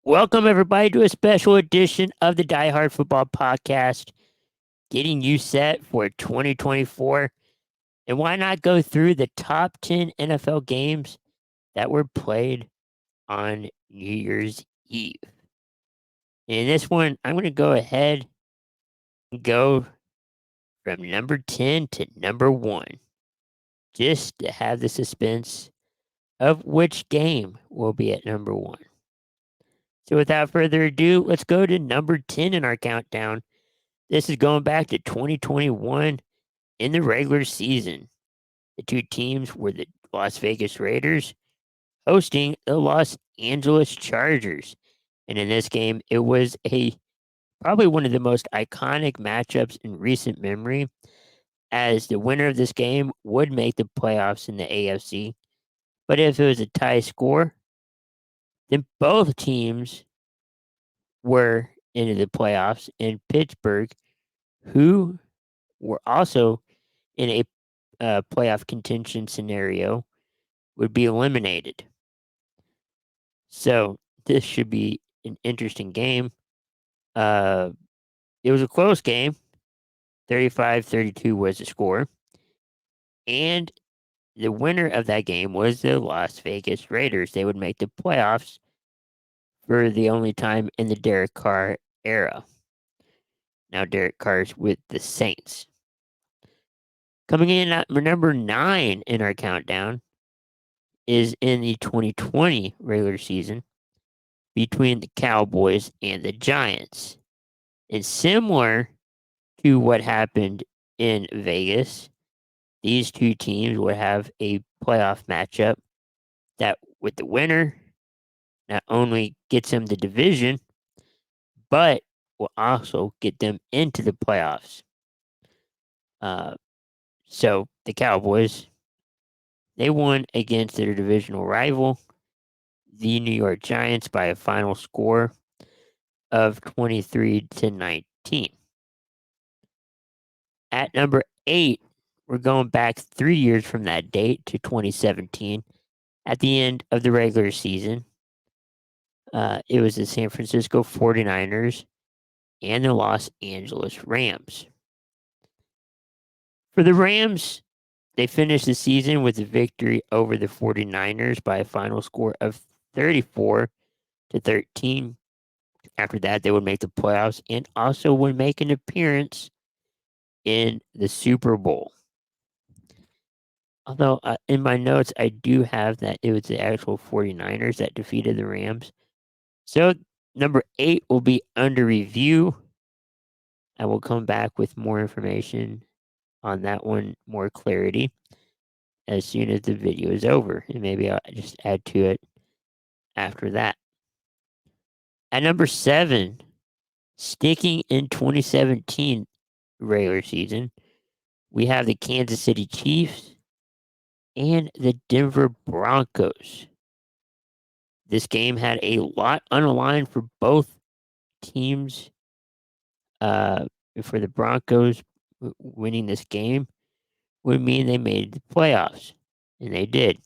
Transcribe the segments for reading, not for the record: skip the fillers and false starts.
Welcome, everybody, to a special edition of the Die Hard Football Podcast, getting you set for 2024. And why not go through the top 10 NFL games that were played on New Year's Eve? In this one, I'm going to go ahead and go from number 10 to number 1, just to have the suspense of which game will be at number 1. So without further ado, let's go to number 10 in our countdown. This is going back to 2021 in the regular season. The two teams were the Las Vegas Raiders hosting the Los Angeles Chargers. And in this game, it was probably one of the most iconic matchups in recent memory, as the winner of this game would make the playoffs in the AFC. But if it was a tie score, then both teams were into the playoffs, in Pittsburgh, who were also in a playoff contention scenario, would be eliminated. So this should be an interesting game. It was a close game. 35-32 was the score. And the winner of that game was the Las Vegas Raiders. They would make the playoffs for the only time in the Derek Carr era. Now Derek Carr's with the Saints. Coming in at number 9 in our countdown is in the 2020 regular season between the Cowboys and the Giants. And similar to what happened in Vegas, these two teams would have a playoff matchup that, with the winner, not only gets them the division, but will also get them into the playoffs. So the Cowboys, they won against their divisional rival, the New York Giants, by a final score of 23-19. At number 8, we're going back 3 years from that date to 2017. At the end of the regular season, it was the San Francisco 49ers and the Los Angeles Rams. For the Rams, they finished the season with a victory over the 49ers by a final score of 34-13. After that, they would make the playoffs and also would make an appearance in the Super Bowl. Although in my notes, I do have that it was the actual 49ers that defeated the Rams. So number 8 will be under review. I will come back with more information on that one, more clarity, as soon as the video is over. And maybe I'll just add to it after that. At number 7, sticking in 2017 regular season, we have the Kansas City Chiefs and the Denver Broncos. This game had a lot on the line for both teams. For the Broncos, winning this game would mean they made the playoffs, and they did.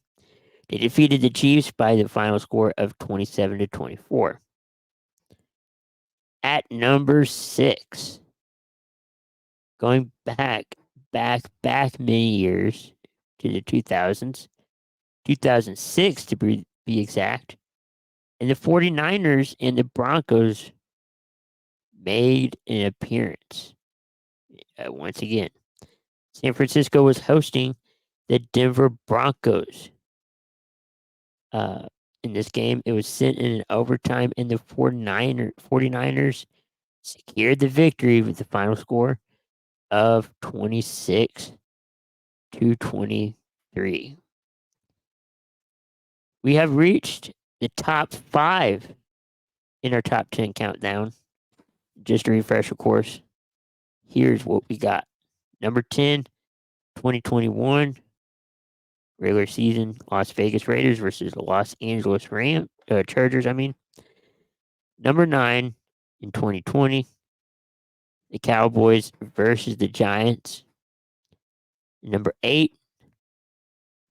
They defeated the Chiefs by the final score of 27-24. At number 6, going back many years to the 2000s, 2006 to be exact, and the 49ers and the Broncos made an appearance. Once again, San Francisco was hosting the Denver Broncos. In this game, it was sent in an overtime, and the 49ers secured the victory with the final score of 26-23. We have reached the top 5 in our top 10 countdown. Just to refresh, of course, here's what we got. Number 10, 2021 regular season, Las Vegas Raiders versus the Los Angeles Chargers. Number 9 in 2020, the Cowboys versus the Giants. Number 8,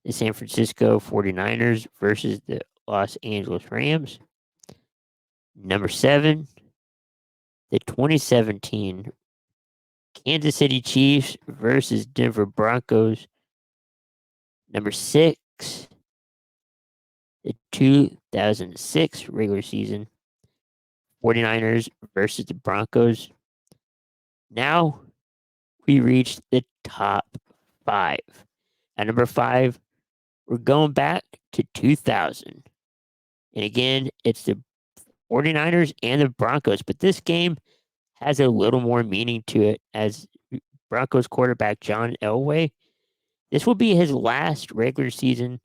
the San Francisco 49ers versus the Los Angeles Rams. Number 7, the 2017 Kansas City Chiefs versus Denver Broncos. Number 6, the 2006 regular season 49ers versus the Broncos. Now we reached the top 5. At number 5, we're going back to 2000. And again, it's the 49ers and the Broncos, but this game has a little more meaning to it as Broncos quarterback John Elway. This will be his last regular season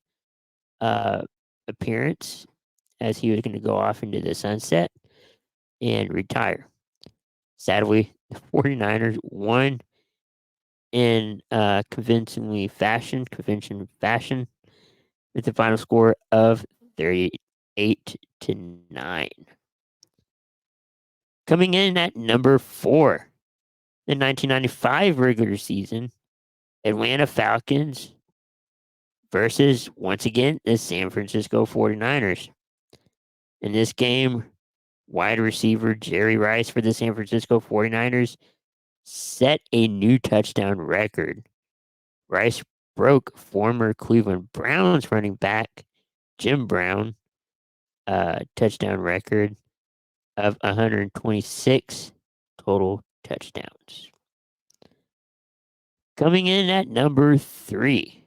uh, appearance as he was going to go off into the sunset and retire. Sadly, the 49ers won in convincing fashion with the final score of 38-9. Coming in at number 4, the 1995 regular season, Atlanta Falcons versus, once again, the San Francisco 49ers. In this game, wide receiver Jerry Rice for the San Francisco 49ers set a new touchdown record. Rice broke former Cleveland Browns running back Jim Brown touchdown record of 126 total touchdowns. Coming in at number 3,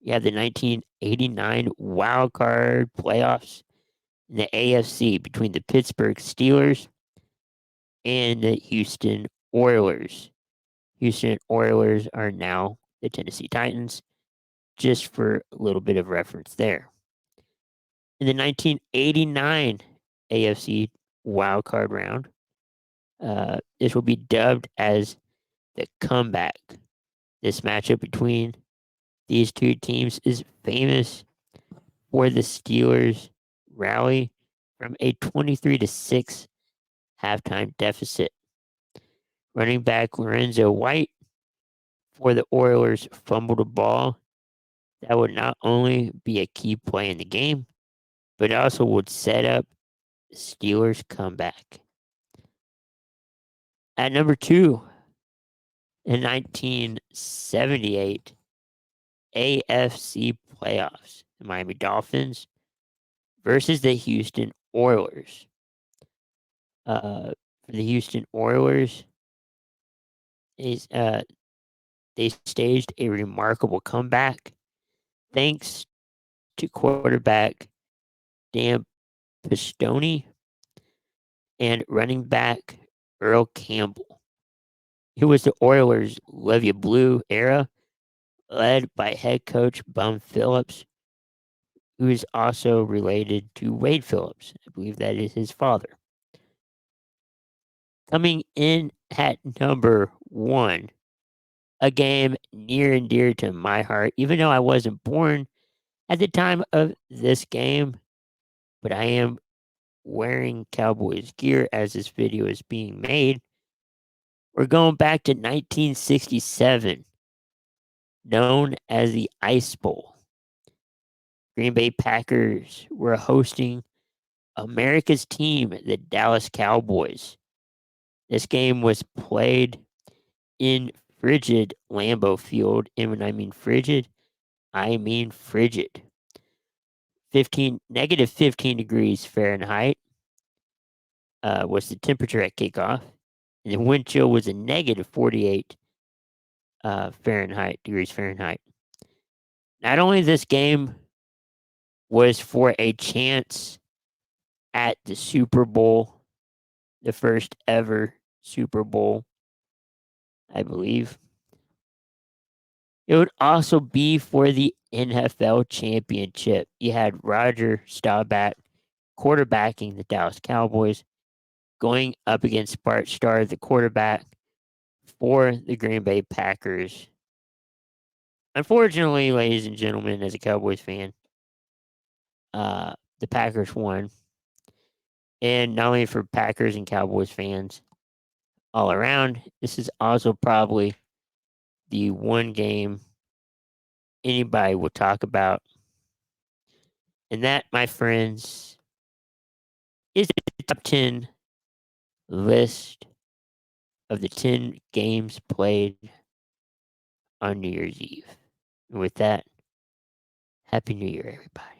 you have the 1989 wild card playoffs in the AFC between the Pittsburgh Steelers and the Houston Oilers. Houston Oilers are now the Tennessee Titans, just for a little bit of reference there. In the 1989 AFC wildcard round, this will be dubbed as the comeback. This matchup between these two teams is famous for the Steelers' rally from a 23-6 halftime deficit. Running back Lorenzo White for the Oilers fumbled a ball that would not only be a key play in the game, but also would set up the Steelers' comeback. At number 2, in 1978 AFC playoffs, the Miami Dolphins versus the Houston Oilers. For the Houston Oilers, they staged a remarkable comeback thanks to quarterback Dan Pistone and running back Earl Campbell. It was the Oilers' Levy Blue era, led by head coach Bum Phillips, who is also related to Wade Phillips. I believe that is his father. Coming in at number 1, a game near and dear to my heart, even though I wasn't born at the time of this game, but I am wearing Cowboys gear as this video is being made. We're going back to 1967, known as the Ice Bowl. Green Bay Packers were hosting America's team, the Dallas Cowboys. This game was played in frigid Lambeau Field, and when I mean frigid, I mean frigid. Negative 15 degrees Fahrenheit was the temperature at kickoff, and the wind chill was a negative 48 degrees Fahrenheit. Not only this game was for a chance at the Super Bowl, the first ever Super Bowl, I believe. It would also be for the NFL championship. You had Roger Staubach quarterbacking the Dallas Cowboys, going up against Bart Starr, the quarterback for the Green Bay Packers. Unfortunately, ladies and gentlemen, as a Cowboys fan, the Packers won. And not only for Packers and Cowboys fans all around, this is also probably the one game anybody will talk about. And that, my friends, is the top 10 list of the 10 games played on New Year's Eve. And with that, Happy New Year, everybody.